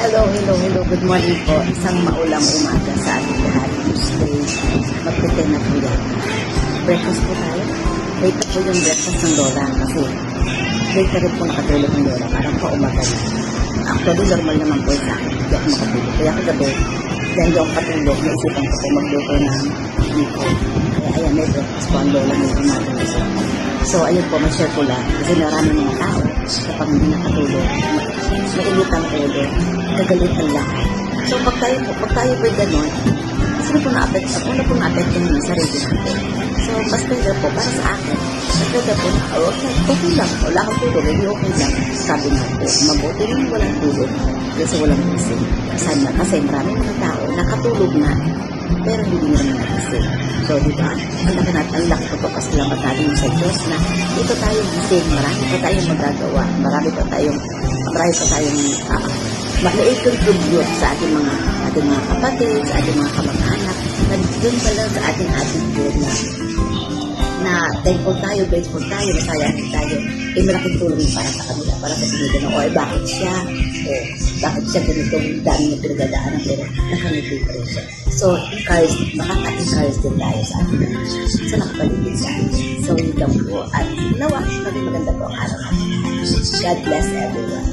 Hello. Good morning po. Isang maulang umaga sa ating lahat. Tuesday, magpitay na po yan. Breakfast po tayo. Late po yung breakfast ng Lola kasi late na rin po nakatulog ng Lola. Parang pa umaga na. Actually, normal naman po sa akin. Hindi ako makatulog. Kaya kagabi, dahil yung patulog, naisipan ko po magluto ng dito. Kaya ayan, may breakfast po ang Lola ng umaga na siya. So, ayun po, ma-share ko lang. Kasi marami mga tao kapag hindi nakatulog, nainit ang ulo, gagalitan lang. So, pag tayo po gano'n, kasi na po na-affect yung sarili natin. So, mas better po, para sa akin, mas better po na, okay lang, wala akong tulog, hindi okay lang. Sabi nga po, mabuti rin walang tulog, kasi walang gising. Kasi marami mga tao, nakatulog na, pero hindi nila nagising. So, di ba? Ang laki po ito kasi lang natin sa Diyos na dito tayo gising, marami pa tayong magagawa, marami pa tayong ma-contribute sa ating mga kapatid, sa ating mga kamag-anak, na doon pala sa ating attitude na thankful tayo, grateful tayo, masayahin tayo, malaking tulong para sa kanila, para sa kanila na, bakit siya ganito, dami na pinagdadaanan, pero nakangiti pa rin siya. So, makaka-encourage din tayo sa ating sa nakapaligid sa atin. So, yun lang po. At nawa, maging maganda po ang araw natin. God bless everyone.